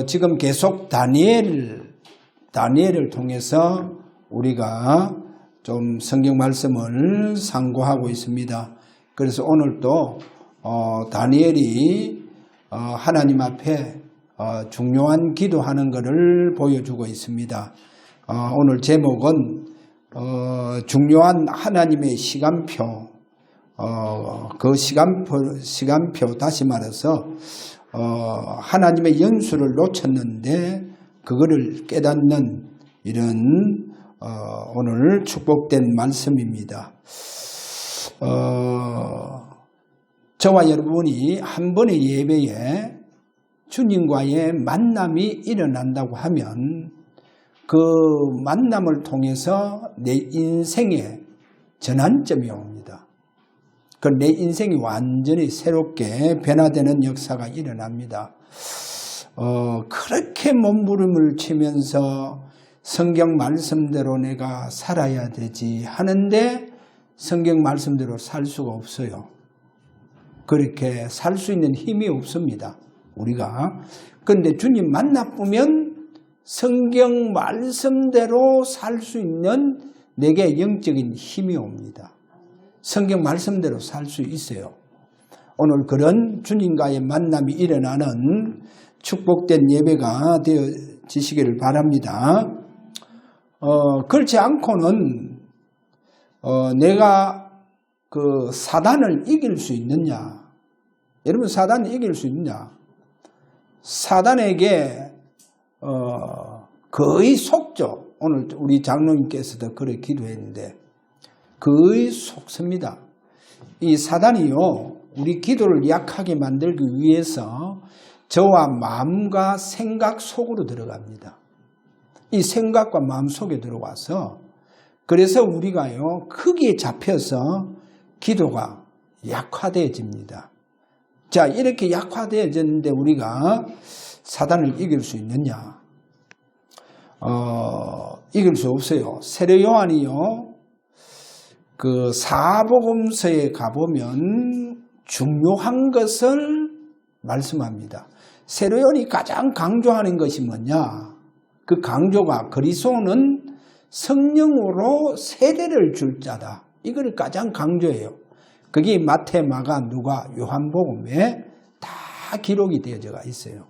지금 계속 다니엘을 통해서 우리가 좀 성경 말씀을 상고하고 있습니다. 그래서 오늘도 다니엘이 하나님 앞에 중요한 기도하는 것을 보여주고 있습니다. 오늘 제목은 중요한 하나님의 시간표, 그 시간표 다시 말해서 하나님의 연수를 놓쳤는데 그거를 깨닫는 이런 오늘 축복된 말씀입니다. 저와 여러분이 한 번의 예배에 주님과의 만남이 일어난다고 하면 그 만남을 통해서 내 인생에 전환점이 옵니다. 그 내 인생이 완전히 새롭게 변화되는 역사가 일어납니다. 그렇게 몸부림을 치면서 성경 말씀대로 내가 살아야 되지 하는데 성경 말씀대로 살 수가 없어요. 그렇게 살 수 있는 힘이 없습니다. 우리가. 그런데 주님 만나보면 성경 말씀대로 살 수 있는 내게 영적인 힘이 옵니다. 성경 말씀대로 살 수 있어요. 오늘 그런 주님과의 만남이 일어나는 축복된 예배가 되어지시기를 바랍니다. 그렇지 않고는 내가 그 사단을 이길 수 있느냐? 여러분 사단을 이길 수 있느냐? 사단에게 거의 속죠. 오늘 우리 장로님께서도 그렇게 기도했는데 거의 속습니다. 이 사단이요, 우리 기도를 약하게 만들기 위해서 저와 마음과 생각 속으로 들어갑니다. 이 생각과 마음 속에 들어와서 그래서 우리가요, 크게 잡혀서 기도가 약화되어집니다. 자, 이렇게 약화되어졌는데 우리가 사단을 이길 수 있느냐? 이길 수 없어요. 세례 요한이요, 그 사복음서에 가보면 중요한 것을 말씀합니다. 세례 요한이 가장 강조하는 것이 뭐냐? 그 강조가 그리스도는 성령으로 세례를 줄 자다. 이걸 가장 강조해요. 그게 마태, 마가, 누가, 요한복음에 다 기록이 되어져 있어요.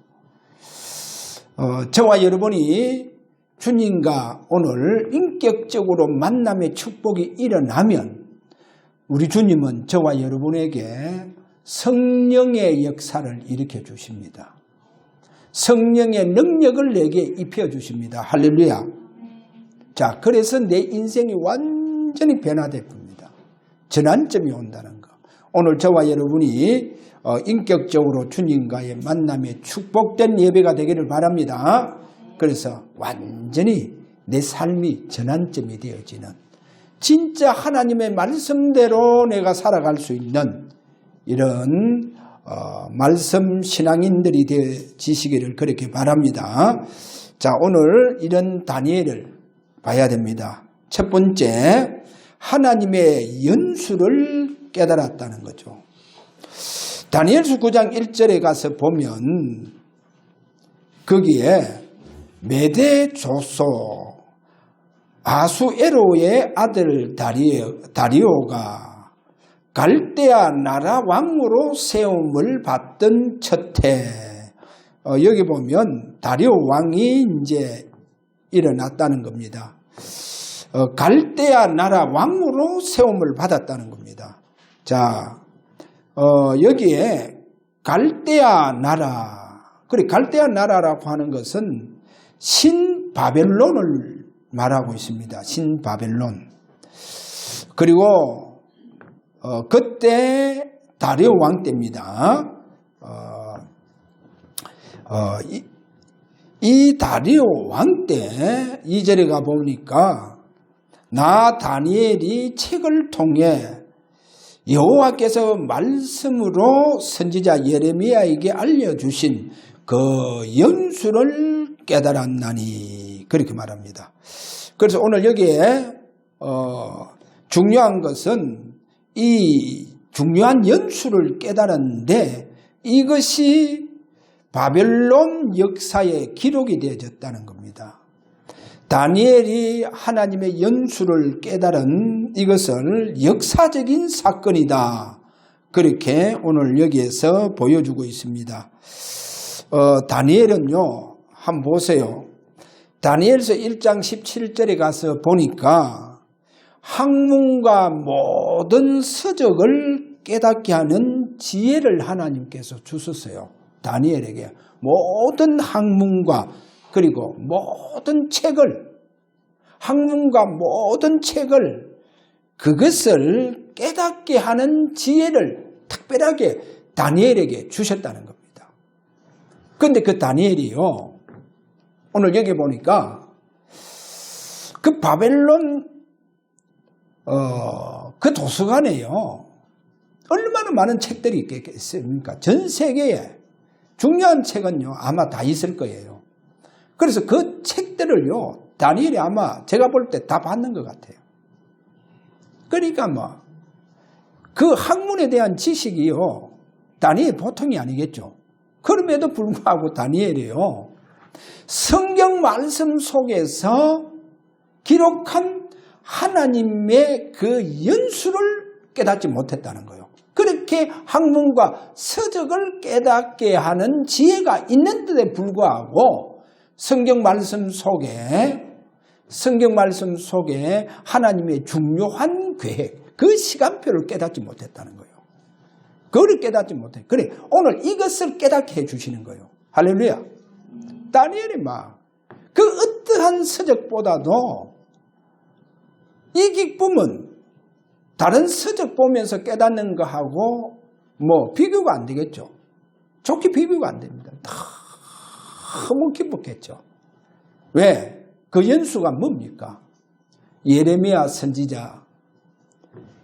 저와 여러분이 주님과 오늘 인격적으로 만남의 축복이 일어나면 우리 주님은 저와 여러분에게 성령의 역사를 일으켜 주십니다. 성령의 능력을 내게 입혀 주십니다. 할렐루야. 자, 그래서 내 인생이 완전히 변화됩니다. 전환점이 온다는 거. 오늘 저와 여러분이 인격적으로 주님과의 만남의 축복된 예배가 되기를 바랍니다. 그래서 완전히 내 삶이 전환점이 되어지는 진짜 하나님의 말씀대로 내가 살아갈 수 있는 이런 말씀 신앙인들이 되어지시기를 그렇게 바랍니다. 자, 오늘 이런 다니엘을 봐야 됩니다. 첫 번째, 하나님의 연수를 깨달았다는 거죠. 다니엘서 9장 1절에 가서 보면 거기에 메대 조소 아수에로의 아들 다리오가 갈대아 나라 왕으로 세움을 받던 첫해, 여기 보면 다리오 왕이 이제 일어났다는 겁니다. 갈대아 나라 왕으로 세움을 받았다는 겁니다. 자, 여기에 갈대아 나라, 그래 갈대아 나라라고 하는 것은 신바벨론을 말하고 있습니다. 신바벨론. 그리고 그때 다리오 왕 때입니다. 이 다리오 왕 때 2절에 가보니까 나 다니엘이 책을 통해 여호와께서 말씀으로 선지자 예레미야에게 알려주신 그 연수를 깨달았나니 그렇게 말합니다. 그래서 오늘 여기에 중요한 것은 이 중요한 연수를 깨달았는데 이것이 바벨론 역사에 기록이 되어졌다는 겁니다. 다니엘이 하나님의 연수를 깨달은 이것을 역사적인 사건이다. 그렇게 오늘 여기에서 보여주고 있습니다. 다니엘은요, 한번 보세요. 다니엘서 1장 17절에 가서 보니까 학문과 모든 서적을 깨닫게 하는 지혜를 하나님께서 주셨어요. 다니엘에게 모든 학문과 그리고 모든 책을, 학문과 모든 책을 그것을 깨닫게 하는 지혜를 특별하게 다니엘에게 주셨다는 겁니다. 그런데 그 다니엘이요, 오늘 여기 보니까 그 바벨론 그 도서관에요, 얼마나 많은 책들이 있겠습니까? 전 세계에 중요한 책은요 아마 다 있을 거예요. 그래서 그 책들을요 다니엘이 아마 제가 볼 때 다 봤는 것 같아요. 그러니까 뭐 그 학문에 대한 지식이요 다니엘 보통이 아니겠죠. 그럼에도 불구하고 다니엘이요 성경 말씀 속에서 기록한 하나님의 그 연수를 깨닫지 못했다는 거예요. 그렇게 학문과 서적을 깨닫게 하는 지혜가 있는데도 불구하고 성경 말씀 속에 하나님의 중요한 계획, 그 시간표를 깨닫지 못했다는 거예요. 그걸 깨닫지 못해. 그래, 오늘 이것을 깨닫게 해주시는 거예요. 할렐루야. 다니엘이 막 그 어떠한 서적보다도 이 기쁨은 다른 서적 보면서 깨닫는 거하고 뭐 비교가 안 되겠죠. 좋게 비교가 안 됩니다. 너무 기뻤겠죠. 왜? 그 연수가 뭡니까? 예레미야 선지자,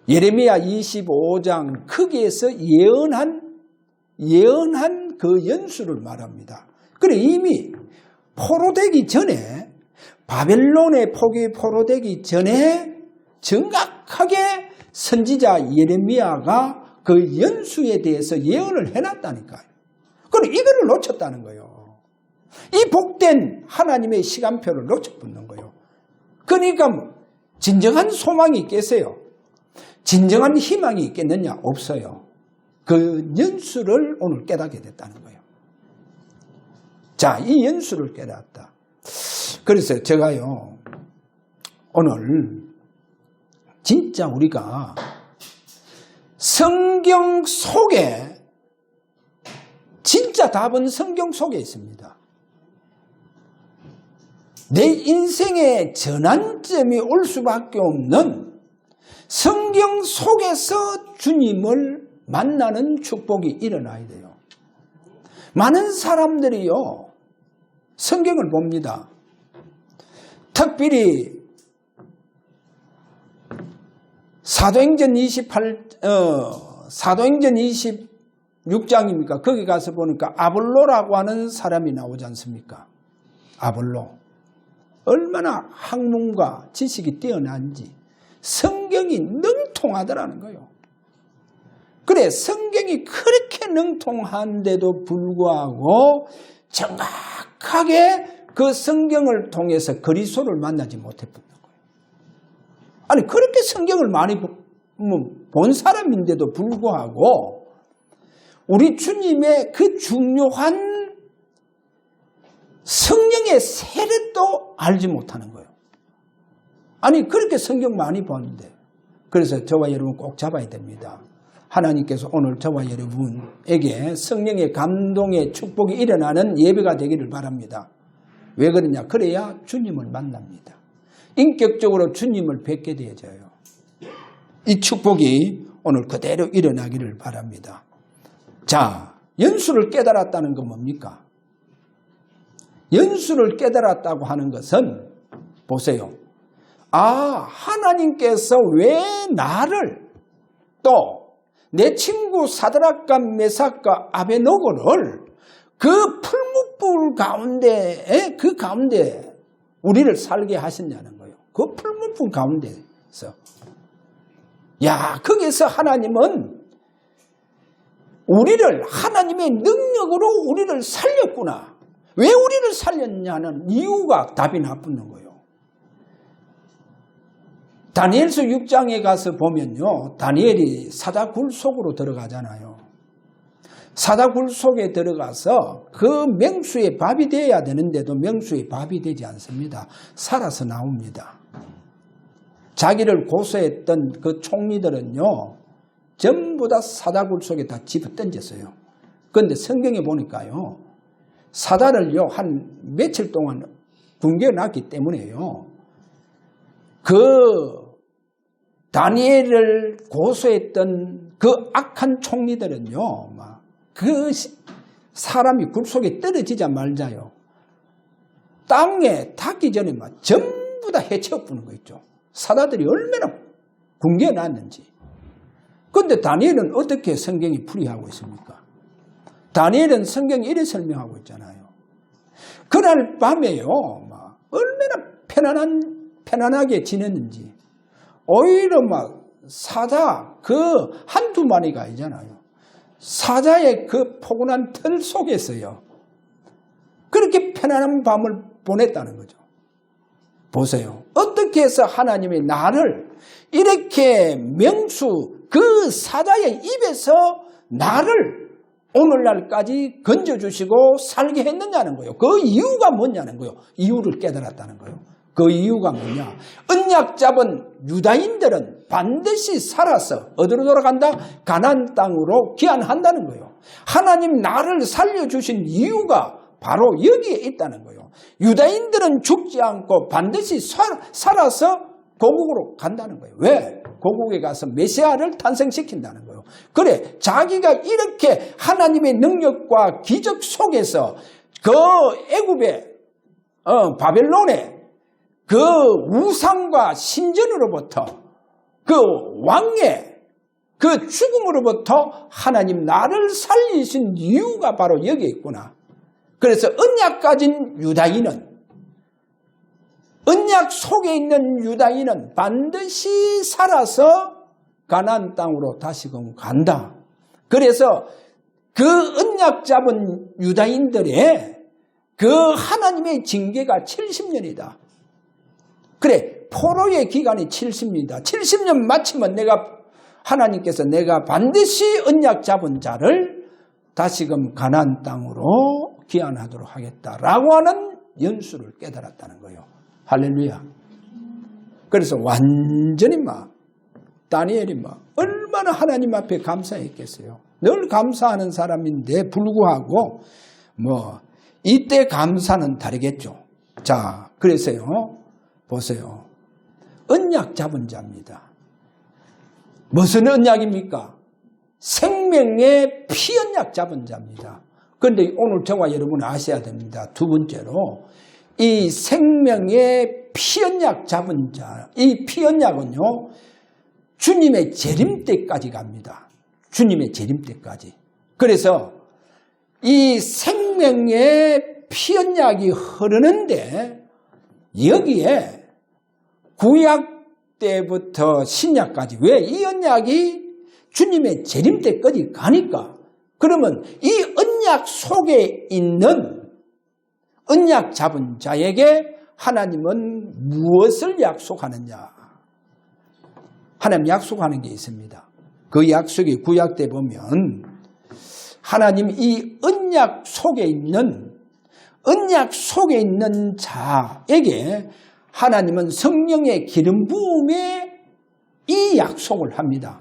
예레미야 25장 거기에서 예언한 그 연수를 말합니다. 그래, 이미 포로되기 전에, 바벨론의 폭이 포로되기 전에 정확하게 선지자 예레미야가 그 연수에 대해서 예언을 해놨다니까요. 그럼 이거를 놓쳤다는 거예요. 이 복된 하나님의 시간표를 놓쳐붙는 거예요. 그러니까 진정한 소망이 있겠어요? 진정한 희망이 있겠느냐? 없어요. 그 연수를 오늘 깨닫게 됐다는 거예요. 자, 이 연수를 깨닫다. 그래서 제가요, 오늘 진짜 우리가 성경 속에, 진짜 답은 성경 속에 있습니다. 내 인생의 전환점이 올 수밖에 없는 성경 속에서 주님을 만나는 축복이 일어나야 돼요. 많은 사람들이요, 성경을 봅니다. 특별히 사도행전 26장입니까? 거기 가서 보니까 아볼로라고 하는 사람이 나오지 않습니까? 아볼로. 얼마나 학문과 지식이 뛰어난지 성경이 능통하더라는 거예요. 그래, 성경이 그렇게 능통한데도 불구하고 정확하게 그 성경을 통해서 그리스도를 만나지 못했던 거예요. 아니, 그렇게 성경을 많이 본 사람인데도 불구하고 우리 주님의 그 중요한 성령의 세례도 알지 못하는 거예요. 아니, 그렇게 성경 많이 보는데. 그래서 저와 여러분 꼭 잡아야 됩니다. 하나님께서 오늘 저와 여러분에게 성령의 감동의 축복이 일어나는 예배가 되기를 바랍니다. 왜 그러냐? 그래야 주님을 만납니다. 인격적으로 주님을 뵙게 되어져요. 이 축복이 오늘 그대로 일어나기를 바랍니다. 자, 연수를 깨달았다는 건 뭡니까? 연수를 깨달았다고 하는 것은 보세요. 아, 하나님께서 왜 나를 또 내 친구 사드락과 메삭과 아베노고를 그 풀무불 가운데, 그 가운데 우리를 살게 하셨냐는 거예요. 그 풀무불 가운데서. 야, 거기서 하나님은 우리를 하나님의 능력으로 우리를 살렸구나. 왜 우리를 살렸냐는 이유가 답이 나붙는 거예요. 다니엘서 6장에 가서 보면요. 다니엘이 사자굴 속으로 들어가잖아요. 사자굴 속에 들어가서 그 맹수의 밥이 되어야 되는데도 맹수의 밥이 되지 않습니다. 살아서 나옵니다. 자기를 고소했던 그 총리들은요. 전부 다 사자굴 속에 다 집어 던졌어요. 그런데 성경에 보니까요. 사자를요. 한 며칠 동안 굶겨놨기 때문에요. 그 다니엘을 고소했던 그 악한 총리들은요. 막 그 사람이 굴 속에 떨어지자 말자요. 땅에 닿기 전에 막 전부 다 해치워부는 거 있죠. 사자들이 얼마나 굶겨놨는지. 그런데 다니엘은 어떻게 성경이 풀이하고 있습니까? 다니엘은 성경이 이렇게 설명하고 있잖아요. 그날 밤에요. 막 얼마나 편안하게 지냈는지. 오히려 막 사자 그 한두 마리가 아니잖아요. 사자의 그 포근한 털 속에서요. 그렇게 편안한 밤을 보냈다는 거죠. 보세요. 어떻게 해서 하나님이 나를 이렇게 명수 그 사자의 입에서 나를 오늘날까지 건져주시고 살게 했느냐는 거예요. 그 이유가 뭐냐는 거예요. 이유를 깨달았다는 거예요. 그 이유가 뭐냐. 언약 잡은 유다인들은 반드시 살아서 어디로 돌아간다? 가나안 땅으로 귀환한다는 거예요. 하나님 나를 살려주신 이유가 바로 여기에 있다는 거예요. 유다인들은 죽지 않고 반드시 살아서 고국으로 간다는 거예요. 왜? 고국에 가서 메시아를 탄생시킨다는 거예요. 그래, 자기가 이렇게 하나님의 능력과 기적 속에서 그 애굽의 바벨론의 그 우상과 신전으로부터 그 왕의 그 죽음으로부터 하나님 나를 살리신 이유가 바로 여기에 있구나. 그래서 언약 가진 유다인은 언약 속에 있는 유다인은 반드시 살아서 가나안 땅으로 다시금 간다. 그래서 그 언약 잡은 유다인들의 그 하나님의 징계가 70년이다. 그래, 포로의 기간이 70년이다. 70년 마치면 하나님께서 내가 반드시 언약 잡은 자를 다시금 가나안 땅으로 귀환하도록 하겠다라고 하는 연수를 깨달았다는 거예요. 할렐루야. 그래서 완전히 다니엘이 얼마나 하나님 앞에 감사했겠어요. 늘 감사하는 사람인데 불구하고 이때 감사는 다르겠죠. 자, 그래서요. 보세요. 언약 잡은 자입니다. 무슨 언약입니까? 생명의 피언약 잡은 자입니다. 그런데 오늘 저와 여러분 아셔야 됩니다. 두 번째로 이 생명의 피언약 잡은 자, 이 피언약은요. 주님의 재림 때까지 갑니다. 주님의 재림 때까지. 그래서 이 생명의 피언약이 흐르는데 여기에 구약 때부터 신약까지 왜 이 언약이 주님의 재림 때까지 가니까 그러면 이 언약 속에 있는 언약 잡은 자에게 하나님은 무엇을 약속하느냐? 하나님 약속하는 게 있습니다. 그 약속이 구약 때 보면 하나님 이 언약 속에 있는 자에게 하나님은 성령의 기름 부음에 이 약속을 합니다.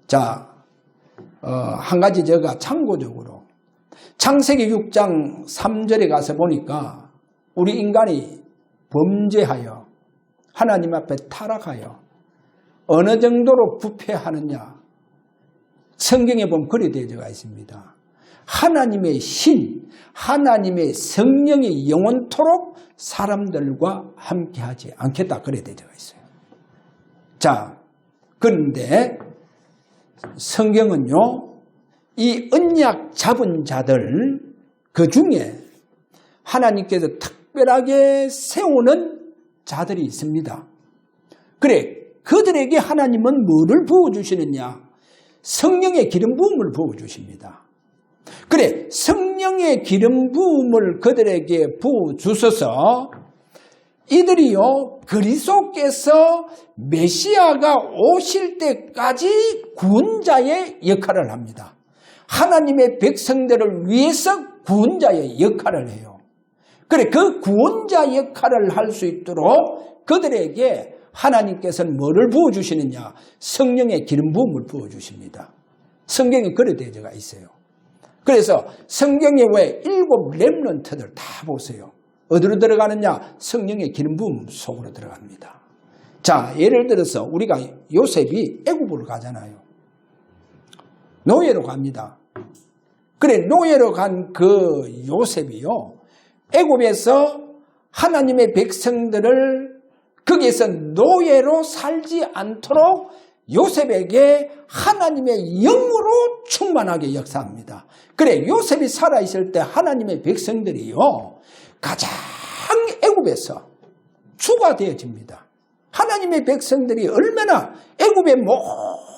자, 한 가지 제가 참고적으로 창세기 6장 3절에 가서 보니까 우리 인간이 범죄하여 하나님 앞에 타락하여 어느 정도로 부패하느냐 성경에 보면 그리 되어져 있습니다. 하나님의 하나님의 성령이 영원토록 사람들과 함께하지 않겠다 그래 되어져 있어요. 자, 그런데 성경은요, 이 언약 잡은 자들 그 중에 하나님께서 특별하게 세우는 자들이 있습니다. 그래, 그들에게 하나님은 뭐를 부어주시느냐? 성령의 기름 부음을 부어주십니다. 그래, 성령의 기름 부음을 그들에게 부어주셔서 이들이요, 그리스도께서 메시아가 오실 때까지 구원자의 역할을 합니다. 하나님의 백성들을 위해서 구원자의 역할을 해요. 그래, 그 구원자 역할을 할 수 있도록 그들에게 하나님께서는 뭐를 부어주시느냐? 성령의 기름 부음을 부어주십니다. 성경에 그런 대제가 있어요. 그래서 성경에 왜 7 렘넌트들 다 보세요. 어디로 들어가느냐? 성령의 기름 부음 속으로 들어갑니다. 자, 예를 들어서 우리가 요셉이 애굽으로 가잖아요. 노예로 갑니다. 그래, 노예로 간 그 요셉이요, 애굽에서 하나님의 백성들을 거기에서 노예로 살지 않도록 요셉에게 하나님의 영으로 충만하게 역사합니다. 그래, 요셉이 살아있을 때 하나님의 백성들이요, 가장 애굽에서 주가 되어집니다. 하나님의 백성들이 얼마나 애굽의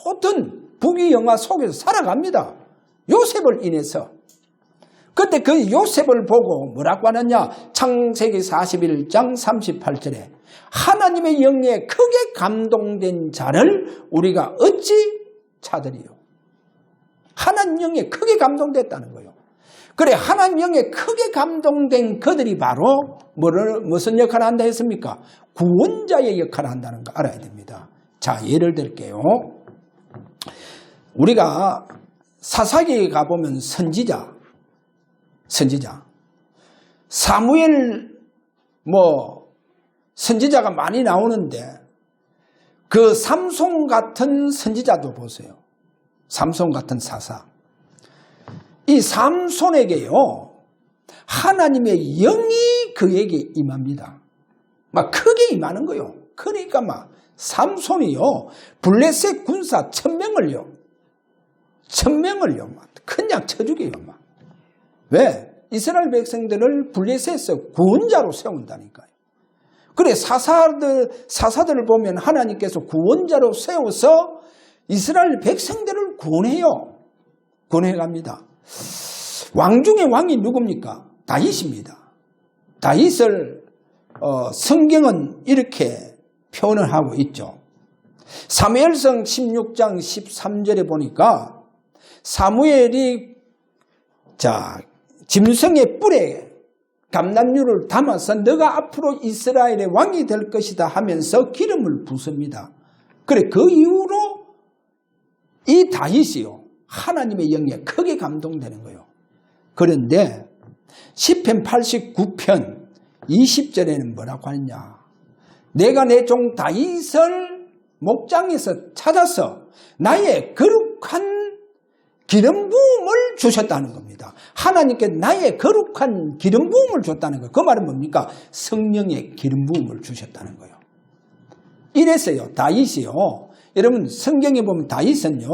모든 부귀영화 속에서 살아갑니다. 요셉을 인해서. 그때 그 요셉을 보고 뭐라고 하느냐? 창세기 41장 38절에 하나님의 영에 크게 감동된 자를 우리가 어찌 찾으리요? 하나님 영에 크게 감동됐다는 거예요. 그래, 하나님 영에 크게 감동된 그들이 바로 무슨 역할을 한다 했습니까? 구원자의 역할을 한다는 거 알아야 됩니다. 자, 예를 들게요. 우리가 사사기에 가보면 선지자 사무엘 선지자가 많이 나오는데 그 삼손 같은 선지자도 보세요. 삼손 같은 사사. 이 삼손에게요, 하나님의 영이 그에게 임합니다. 막 크게 임하는 거요. 그러니까 막 삼손이요, 블레셋 군사 1000명을요 막 그냥 쳐죽여요. 막. 왜? 이스라엘 백성들을 블레셋에서 구원자로 세운다니까요. 그래, 사사들을 보면 하나님께서 구원자로 세워서 이스라엘 백성들을 구원해갑니다. 왕 중에 왕이 누굽니까? 다윗입니다. 다윗을 성경은 이렇게 표현을 하고 있죠. 사무엘상 16장 13절에 보니까 사무엘이 짐승의 뿔에 감람류를 담아서 너가 앞으로 이스라엘의 왕이 될 것이다 하면서 기름을 붓습니다. 그래, 그 이후로 이 다윗이요, 하나님의 영에 크게 감동되는 거예요. 그런데 시편 89편 20절에는 뭐라고 하느냐? 내가 내 종 다윗을 목장에서 찾아서 나의 거룩한 기름 부음을 주셨다는 겁니다. 하나님께 나의 거룩한 기름 부음을 줬다는 거예요. 그 말은 뭡니까? 성령의 기름 부음을 주셨다는 거예요. 이래서요, 다윗이요, 여러분 성경에 보면 다윗은요,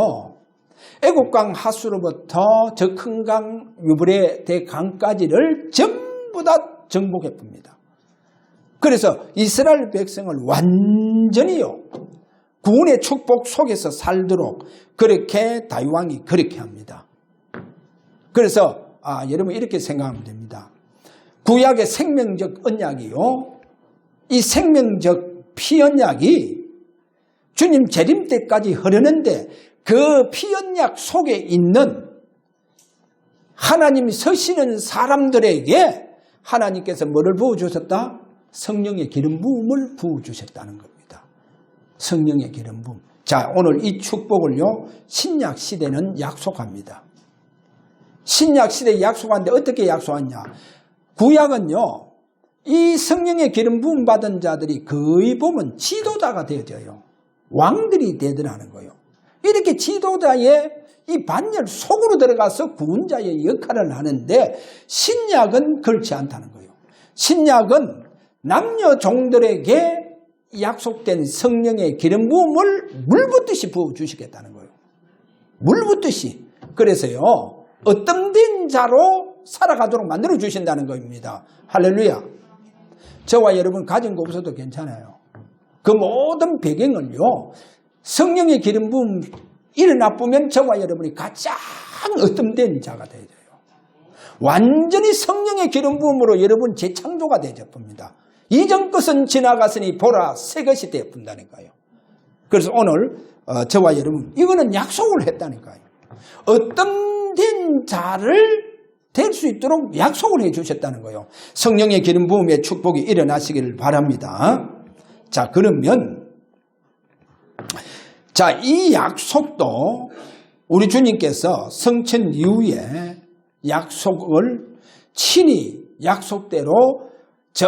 애국강 하수로부터 저 큰 강 유브레데 강까지를 전부 다 정복해 봅니다. 그래서 이스라엘 백성을 완전히요, 구원의 축복 속에서 살도록 그렇게 다윗 왕이 그렇게 합니다. 그래서 여러분 이렇게 생각하면 됩니다. 구약의 생명적 언약이요, 이 생명적 피언약이 주님 재림 때까지 흐르는데 그 피언약 속에 있는 하나님이 서시는 사람들에게 하나님께서 뭐를 부어주셨다? 성령의 기름 부음을 부어주셨다는 겁니다. 성령의 기름 부음. 자, 오늘 이 축복을요, 신약 시대는 약속합니다. 신약 시대에 약속하는데 어떻게 약속하냐? 구약은요, 이 성령의 기름 부음 받은 자들이 거의 보면 지도자가 되어져요. 왕들이 되더라는 거예요. 이렇게 지도자의 이 반열 속으로 들어가서 구원자의 역할을 하는데 신약은 그렇지 않다는 거예요. 신약은 남녀 종들에게 약속된 성령의 기름 부음을 물 붓듯이 부어주시겠다는 거예요. 물 붓듯이. 그래서요, 어떤 된 자로 살아가도록 만들어 주신다는 겁니다. 할렐루야. 저와 여러분 가진 거 없어도 괜찮아요. 그 모든 배경을요, 성령의 기름 부음 일어나쁘면 저와 여러분이 가장 어둠된 자가 되어요. 완전히 성령의 기름 부음으로 여러분 재창조가 되어집니다. 이전 것은 지나갔으니 보라 새 것이 되어본다니까요. 그래서 오늘 저와 여러분 이거는 약속을 했다니까요. 어떤 자를 될 수 있도록 약속을 해 주셨다는 거예요. 성령의 기름 부음의 축복이 일어나시기를 바랍니다. 자, 그러면 이 약속도 우리 주님께서 성천 이후에 약속을 친히 약속대로 저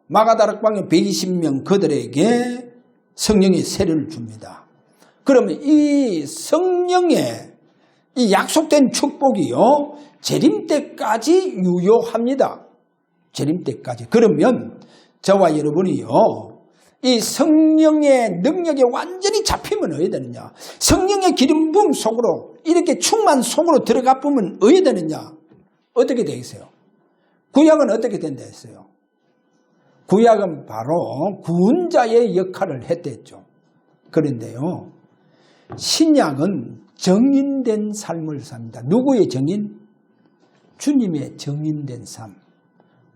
마가다락방의 120명 그들에게 성령의 세례를 줍니다. 그러면 이 성령의 이 약속된 축복이요 재림 때까지 유효합니다. 재림 때까지. 그러면 저와 여러분이요 이 성령의 능력에 완전히 잡히면 어떻게 되느냐? 성령의 기름 부음 속으로 이렇게 충만 속으로 들어가 보면 어떻게 되느냐? 어떻게 되겠어요? 구약은 어떻게 된다 했어요? 구약은 바로 구원자의 역할을 했댔죠. 그런데요 신약은 정인된 삶을 삽니다. 누구의 정인? 주님의 정인된 삶.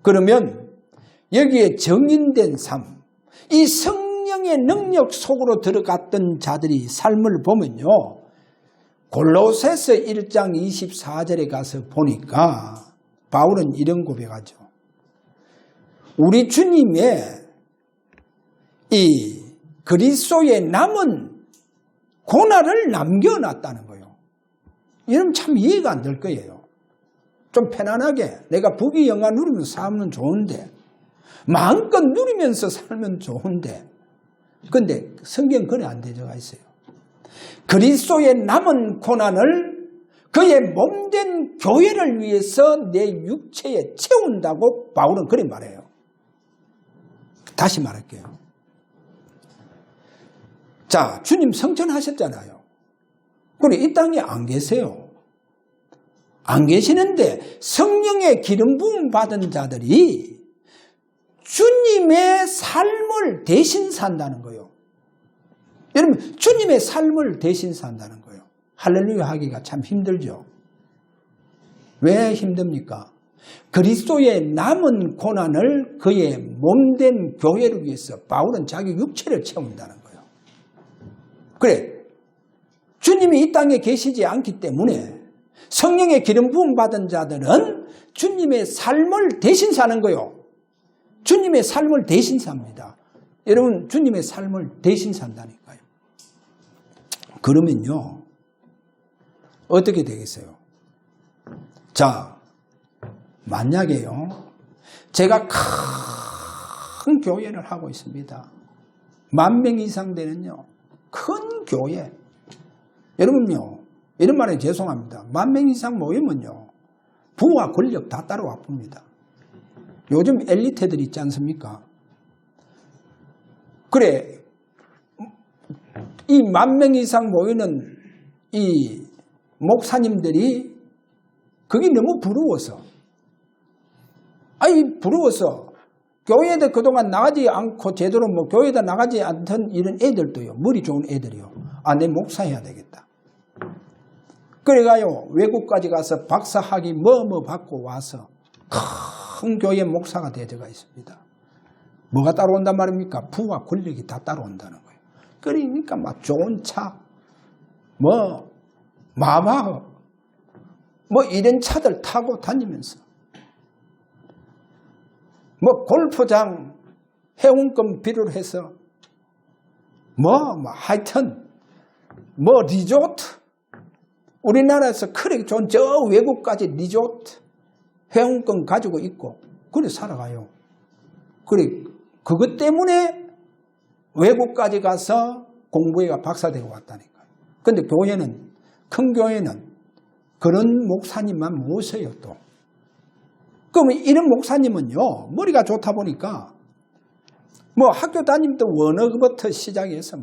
그러면 여기에 정인된 삶, 이 성령의 능력 속으로 들어갔던 자들이 삶을 보면요 골로새서 1장 24절에 가서 보니까 바울은 이런 고백하죠. 우리 주님의 이 그리스도의 남은 고난을 남겨놨다는 거예요. 이러면 참 이해가 안 될 거예요. 좀 편안하게 내가 부귀영화 누리면서 살면 좋은데 마음껏 누리면서 살면 좋은데 근데 성경 그래 안 되어가 있어요. 그리스도의 남은 고난을 그의 몸된 교회를 위해서 내 육체에 채운다고 바울은 그래 말해요. 다시 말할게요. 자, 주님 성천하셨잖아요. 그래 이 땅에 안 계세요. 안 계시는데 성령의 기름 부음 받은 자들이 주님의 삶을 대신 산다는 거예요. 여러분 주님의 삶을 대신 산다는 거예요. 할렐루야 하기가 참 힘들죠. 왜 힘듭니까? 그리스도의 남은 고난을 그의 몸된 교회를 위해서 바울은 자기 육체를 채운다는 거예요. 그래 주님이 이 땅에 계시지 않기 때문에 성령의 기름 부음 받은 자들은 주님의 삶을 대신 사는 거예요. 주님의 삶을 대신 삽니다. 여러분 주님의 삶을 대신 산다니까요. 그러면요 어떻게 되겠어요? 자, 만약에요 제가 큰 교회를 하고 있습니다. 10,000명 이상 되는요 큰 교회. 여러분요 이런 말에 죄송합니다. 10,000명 이상 모이면요 부와 권력 다 따라와 봅니다. 요즘 엘리트들 있지 않습니까? 그래 이 10,000명 이상 모이는 이 목사님들이 그게 너무 부러워서 부러워서 교회에도 그동안 나가지 않고 제대로 교회에도 나가지 않던 이런 애들도요 머리 좋은 애들이요 내 목사해야 되겠다. 그래가요 외국까지 가서 박사학위 받고 와서 큰 교회 목사가 되어가 있습니다. 뭐가 따라온단 말입니까? 부와 권력이 다 따라온다는 거예요. 그러니까 막 좋은 차, 마바흐, 이런 차들 타고 다니면서 골프장 회원권 비롯해서 하여튼 리조트 우리나라에서 그렇게 좋은 저 외국까지 리조트 회원권 가지고 있고 그래 살아가요. 그래 그것 때문에 외국까지 가서 공부해가 박사되고 왔다니까요. 근데 교회는 큰 교회는 그런 목사님만 모셔요 또. 그러면 이런 목사님은요 머리가 좋다 보니까 학교 다닐 때 원어부터 시작해서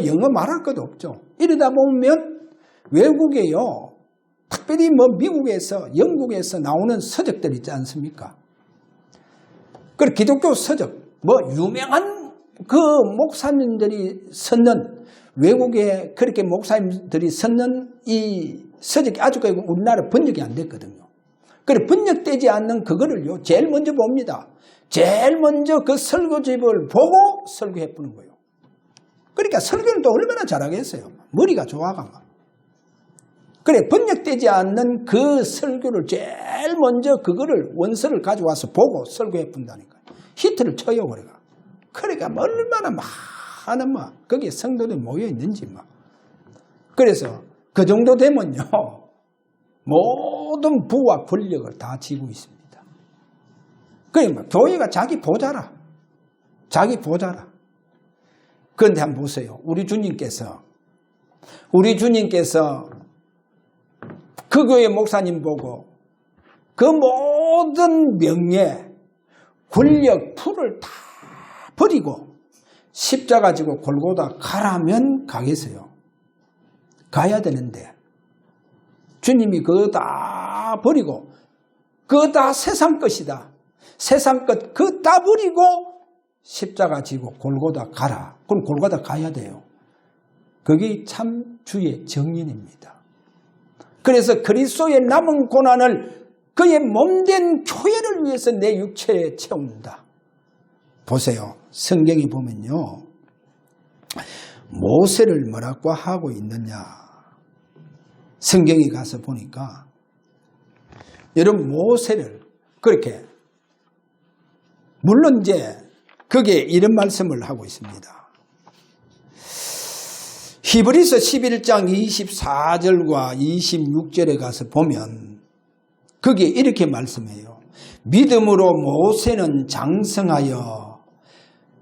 영어 말할 것도 없죠. 이러다 보면 외국에요 특별히 미국에서 영국에서 나오는 서적들 있지 않습니까? 그리고 기독교 서적 유명한 그 목사님들이 썼는 외국에 그렇게 목사님들이 썼는 이 서적이 아직까지 우리나라 번역이 안 됐거든요. 그래 번역되지 않는 그거를요 제일 먼저 봅니다. 제일 먼저 그 설교집을 보고 설교해 보는 거예요. 그러니까 설교를 또 얼마나 잘하겠어요. 머리가 좋아가 막. 그래 번역되지 않는 그 설교를 제일 먼저 그거를 원서를 가져와서 보고 설교해 본다니까요. 히트를 쳐요 그래가. 그러니까 얼마나 많은 막 거기에 성도들이 모여 있는지 막. 그래서 그 정도 되면요 모든 부와 권력을 다 쥐고 있습니다. 그러니까 교회가 자기 보좌라. 자기 보좌라. 그런데 한번 보세요. 우리 주님께서 그 교회 목사님 보고 그 모든 명예, 권력, 풀을 다 버리고 십자가 지고 골고다 가라면 가겠어요. 가야 되는데 주님이 그거 다 버리고 그거 다 세상 것이다. 세상 것 그거 다 버리고 십자가 지고 골고다 가라. 그럼 골고다 가야 돼요. 그게 참 주의 정인입니다. 그래서 그리스도의 남은 고난을 그의 몸된 교회를 위해서 내 육체에 채운다. 보세요. 성경에 보면요. 모세를 뭐라고 하고 있느냐. 성경에 가서 보니까 여러분 모세를 그렇게 물론 이제 거기에 이런 말씀을 하고 있습니다. 히브리서 11장 24절과 26절에 가서 보면 거기에 이렇게 말씀해요. 믿음으로 모세는 장성하여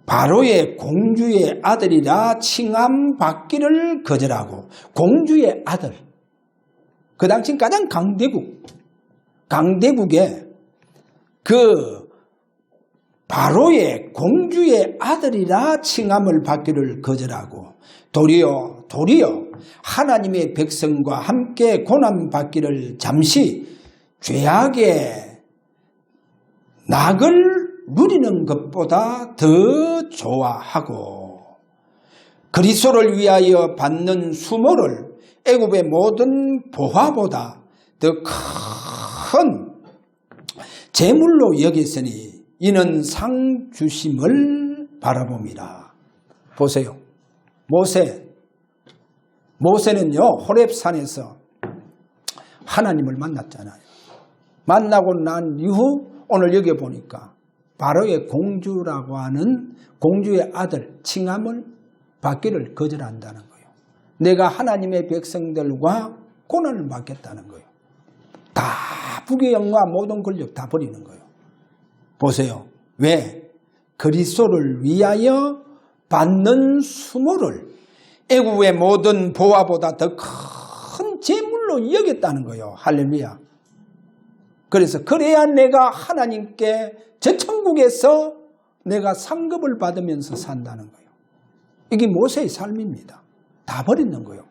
바로의 공주의 아들이라 칭함받기를 거절하고 공주의 아들 그 당시 가장 강대국에 그 바로의 공주의 아들이라 칭함을 받기를 거절하고 도리어 하나님의 백성과 함께 고난받기를 잠시 죄악의 낙을 누리는 것보다 더 좋아하고 그리스도를 위하여 받는 수모를 애굽의 모든 보화보다 더 큰 재물로 여겼으니 이는 상 주심을 바라봅니다. 보세요. 모세는요 호렙산에서 하나님을 만났잖아요. 만나고 난 이후 오늘 여기 보니까 바로의 공주라고 하는 공주의 아들 칭함을 받기를 거절한다는 거예요. 내가 하나님의 백성들과 고난을 받겠다는 거예요. 다 북의 영과 모든 권력 다 버리는 거예요. 보세요. 왜? 그리스도를 위하여 받는 수모를 애굽의 모든 보화보다 더 큰 재물로 여겼다는 거예요. 할렐루야. 그래서 그래야 내가 하나님께 저 천국에서 내가 상급을 받으면서 산다는 거예요. 이게 모세의 삶입니다. 다 버리는 거예요.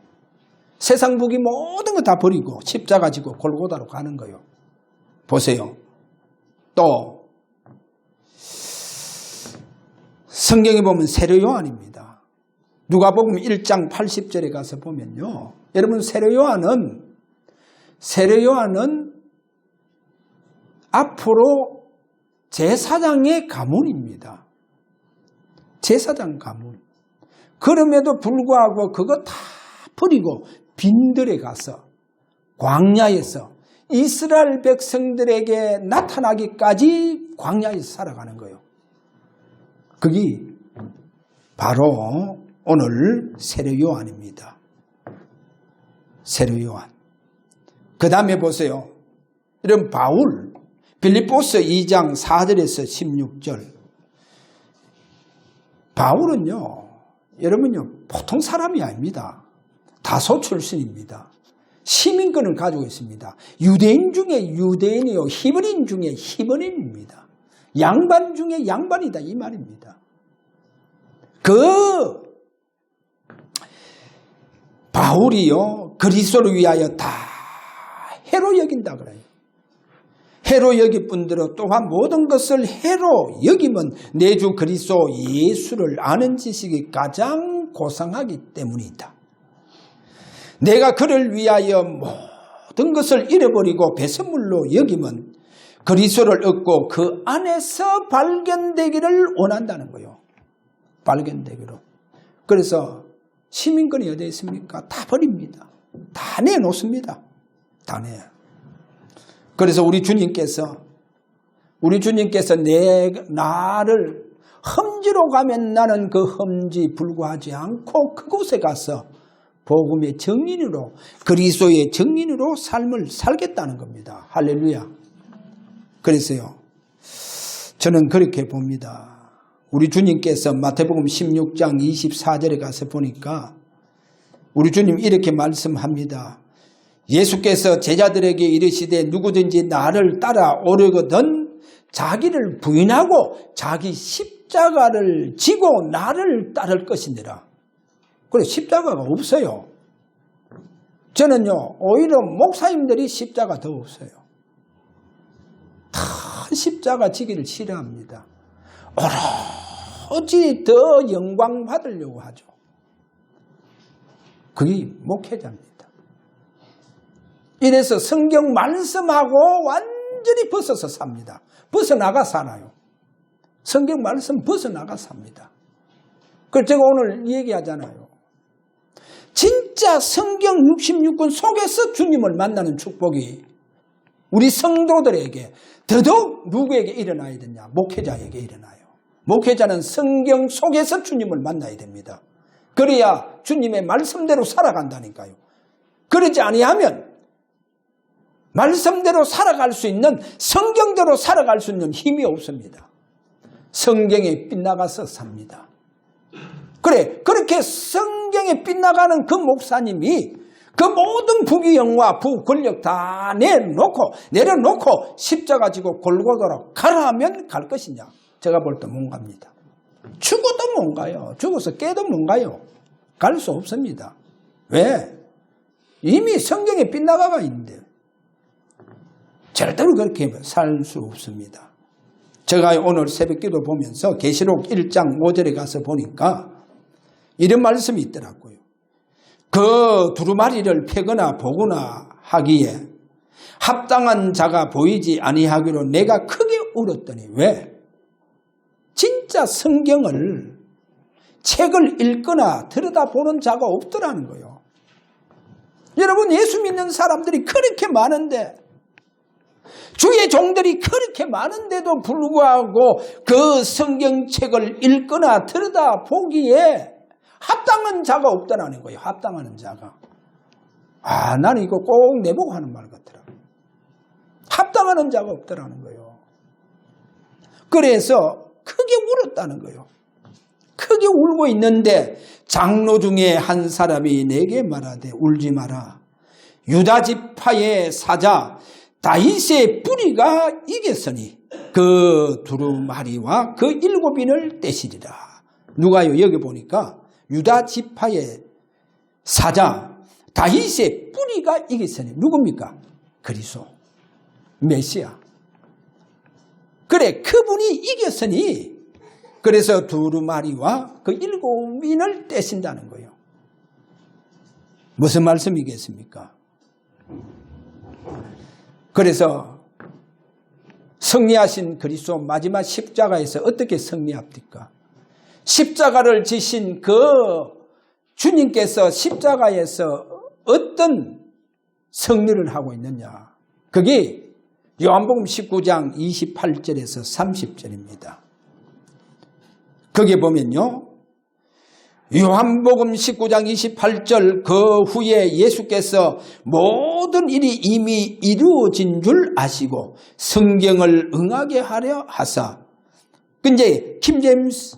세상 부귀 모든 거 다 버리고 십자가 지고 골고다로 가는 거예요. 보세요. 또 성경에 보면 세례 요한입니다. 누가복음 1장 80절에 가서 보면요. 여러분 세례 요한은 앞으로 제사장의 가문입니다. 제사장 가문. 그럼에도 불구하고 그거 다 버리고 빈들에 가서 광야에서 이스라엘 백성들에게 나타나기까지 광야에서 살아가는 거예요. 그게 바로 오늘 세례 요한입니다. 세례 요한. 그 다음에 보세요. 이런 바울 빌립보서 2장 4절에서 16절. 바울은요. 여러분요. 보통 사람이 아닙니다. 다소 출신입니다. 시민권을 가지고 있습니다. 유대인 중에 유대인이요. 히브리인 중에 히브리인입니다. 양반 중에 양반이다 이 말입니다. 그 바울이요. 그리스도를 위하여 다 해로 여긴다 그래요. 해로 여길 뿐더러 또한 모든 것을 해로 여기면 내 주 그리스도 예수를 아는 지식이 가장 고상하기 때문이다. 내가 그를 위하여 모든 것을 잃어버리고 배설물로 여기면 그리스도를 얻고 그 안에서 발견되기를 원한다는 거예요. 발견되기로. 그래서 시민권이 어디에 있습니까? 다 버립니다. 다 내놓습니다. 다 내. 그래서 우리 주님께서 나를 험지로 가면 나는 그 험지 불구하지 않고 그곳에 가서 복음의 증인으로, 그리스도의 증인으로 삶을 살겠다는 겁니다. 할렐루야. 그래서요, 저는 그렇게 봅니다. 우리 주님께서 마태복음 16장 24절에 가서 보니까 우리 주님 이렇게 말씀합니다. 예수께서 제자들에게 이르시되 누구든지 나를 따라오려거든 자기를 부인하고 자기 십자가를 지고 나를 따를 것이니라. 그래, 십자가가 없어요. 저는요, 오히려 목사님들이 십자가 더 없어요. 다 십자가 지기를 싫어합니다. 오로지 더 영광 받으려고 하죠. 그게 목회자입니다. 이래서 성경 말씀하고 완전히 벗어서 삽니다. 벗어나가 살아요. 성경 말씀 벗어나가 삽니다. 그래서 제가 오늘 얘기하잖아요. 진짜 성경 66권 속에서 주님을 만나는 축복이 우리 성도들에게 더더욱 누구에게 일어나야 되냐? 목회자에게 일어나요. 목회자는 성경 속에서 주님을 만나야 됩니다. 그래야 주님의 말씀대로 살아간다니까요. 그러지 아니하면 말씀대로 살아갈 수 있는, 성경대로 살아갈 수 있는 힘이 없습니다. 성경에 빗나가서 삽니다. 그래, 그렇게 성경에 빗나가는 그 목사님이 그 모든 부귀영화, 부권력 다 내려놓고 십자가 지고 골고다로 가라 하면 갈 것이냐? 제가 볼 때 못 갑니다. 죽어도 못 가요. 죽어서 깨도 못 가요. 갈 수 없습니다. 왜? 이미 성경에 빗나가가 있는데 절대로 그렇게 살 수 없습니다. 제가 오늘 새벽기도 보면서 계시록 1장 5절에 가서 보니까 이런 말씀이 있더라고요. 그 두루마리를 펴거나 보거나 하기에 합당한 자가 보이지 아니하기로 내가 크게 울었더니 왜? 진짜 성경을 책을 읽거나 들여다보는 자가 없더라는 거예요. 여러분, 예수 믿는 사람들이 그렇게 많은데, 주의 종들이 그렇게 많은데도 불구하고 그 성경책을 읽거나 들여다보기에 합당한 자가 없다는 거예요. 합당하는 자가. 나는 이거 꼭 내보고 하는 말 같더라. 합당하는 자가 없다는 거예요. 그래서 크게 울었다는 거예요. 크게 울고 있는데 장로 중에 한 사람이 내게 말하되 울지 마라. 유다 지파의 사자 다윗의 뿌리가 이겼으니 그 두루마리와 그 7인을 떼시리라. 누가요? 여기 보니까 유다 지파의 사자 다윗의 뿌리가 이겼으니 누굽니까? 그리스도 메시아. 그래, 그분이 이겼으니 그래서 두루마리와 그 7인을 떼신다는 거예요. 무슨 말씀이겠습니까? 그래서 승리하신 그리스도 마지막 십자가에서 어떻게 승리합니까? 십자가를 지신 그 주님께서 십자가에서 어떤 승리를 하고 있느냐? 그게 요한복음 19장 28절에서 30절입니다. 거기에 보면요. 요한복음 19장 28절 그 후에 예수께서 모든 일이 이미 이루어진 줄 아시고 성경을 응하게 하려 하사. 근데 킹제임스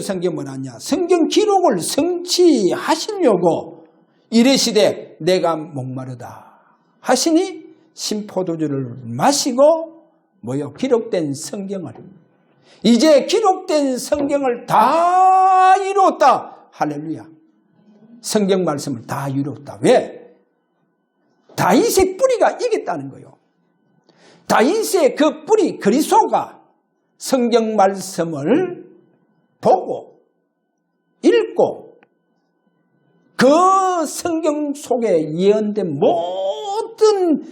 성경 뭐라냐? 성경 기록을 성취하시려고 이르시되 내가 목마르다 하시니 신포도주를 마시고 기록된 성경을, 이제 기록된 성경을 다 이루었다. 할렐루야. 성경 말씀을 다 이루었다. 왜? 다윗의 뿌리가 이겼다는 거예요. 다윗의 그 뿌리 그리스도가 성경 말씀을 보고 읽고 그 성경 속에 예언된 모든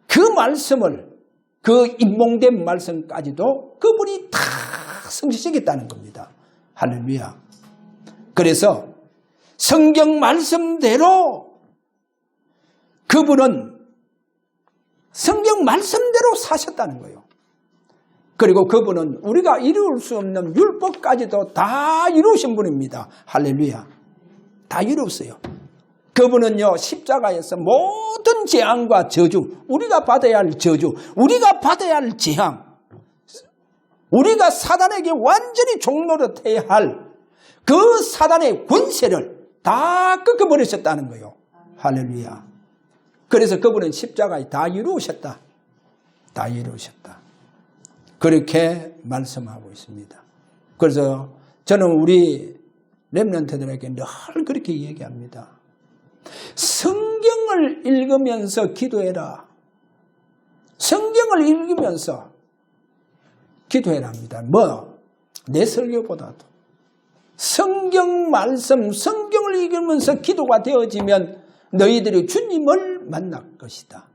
그 말씀을, 그 인몽된 말씀까지도 그분이 다 성취시켰다는 겁니다. 할렐루야. 그래서 성경 말씀대로 그분은 성경 말씀대로 사셨다는 거예요. 그리고 그분은 우리가 이룰 수 없는 율법까지도 다 이루신 분입니다. 할렐루야. 다 이루었어요. 그분은요, 십자가에서 모든 재앙과 저주, 우리가 받아야 할 저주, 우리가 받아야 할 재앙, 우리가 사단에게 완전히 종노릇해야 할 그 사단의 권세를 다 꺾어버리셨다는 거예요. 할렐루야. 그래서 그분은 십자가에 다 이루셨다. 다 이루셨다. 그렇게 말씀하고 있습니다. 그래서 저는 우리 렘넌트들에게 늘 그렇게 얘기합니다. 성경을 읽으면서 기도해라. 성경을 읽으면서 기도해라 합니다. 내 설교보다도 성경 말씀, 성경을 읽으면서 기도가 되어지면 너희들이 주님을 만날 것이다.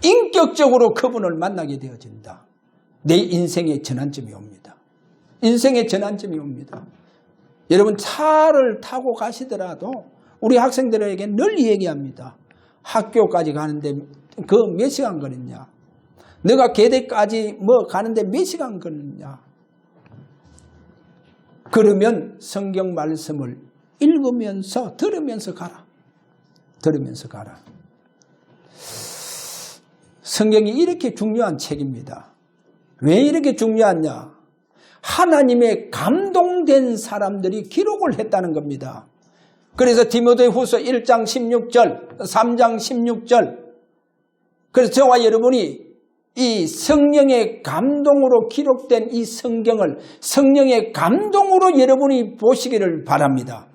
인격적으로 그분을 만나게 되어진다. 내 인생의 전환점이 옵니다. 인생의 전환점이 옵니다. 여러분, 차를 타고 가시더라도 우리 학생들에게 늘 얘기합니다. 학교까지 가는데 그 몇 시간 걸렸냐? 너가 계대까지 가는데 몇 시간 걸렸냐? 그러면 성경 말씀을 읽으면서 들으면서 가라. 들으면서 가라. 성경이 이렇게 중요한 책입니다. 왜 이렇게 중요하냐? 하나님의 감동된 사람들이 기록을 했다는 겁니다. 그래서 디모데후서 1장 16절, 3장 16절. 그래서 저와 여러분이 이 성령의 감동으로 기록된 이 성경을 성령의 감동으로 여러분이 보시기를 바랍니다.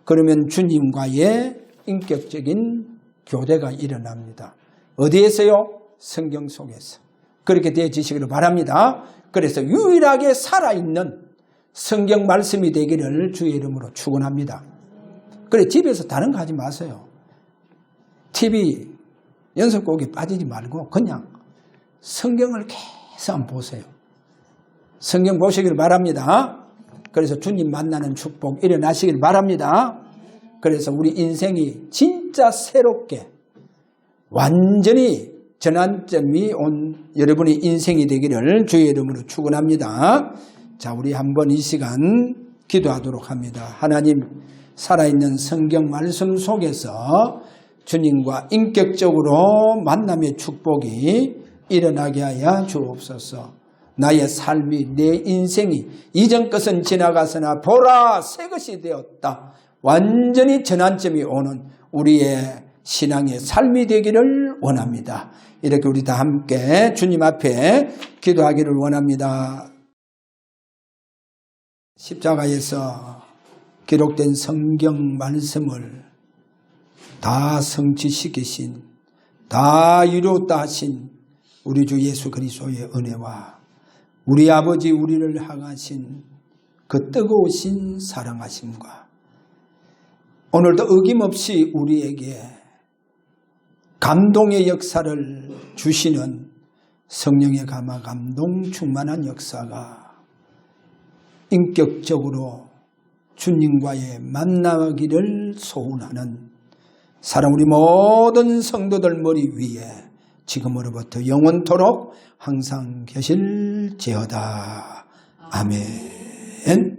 그러면 주님과의 인격적인 교대가 일어납니다. 어디에서요? 성경 속에서. 그렇게 되어지시기를 바랍니다. 그래서 유일하게 살아있는 성경 말씀이 되기를 주의 이름으로 축원합니다. 그래, 집에서 다른 거 하지 마세요. TV 연속곡에 빠지지 말고 그냥 성경을 계속 한번 보세요. 성경 보시길 바랍니다. 그래서 주님 만나는 축복 일어나시길 바랍니다. 그래서 우리 인생이 진짜 새롭게 완전히 전환점이 온 여러분의 인생이 되기를 주의 이름으로 축원합니다. 자, 우리 한번 이 시간 기도하도록 합니다. 하나님, 살아있는 성경 말씀 속에서 주님과 인격적으로 만남의 축복이 일어나게 하여 주옵소서. 나의 삶이, 내 인생이 이전 것은 지나가서나 보라 새 것이 되었다. 완전히 전환점이 오는 우리의 신앙의 삶이 되기를 원합니다. 이렇게 우리 다 함께 주님 앞에 기도하기를 원합니다. 십자가에서 기록된 성경 말씀을 다 성취시키신, 다 이루었다 하신 우리 주 예수 그리스도의 은혜와 우리 아버지 우리를 향하신 그 뜨거우신 사랑하심과 오늘도 어김없이 우리에게 감동의 역사를 주시는 성령의 감화 감동 충만한 역사가 인격적으로 주님과의 만나기를 소원하는 사랑 우리 모든 성도들 머리 위에 지금으로부터 영원토록 항상 계실지어다. 아멘.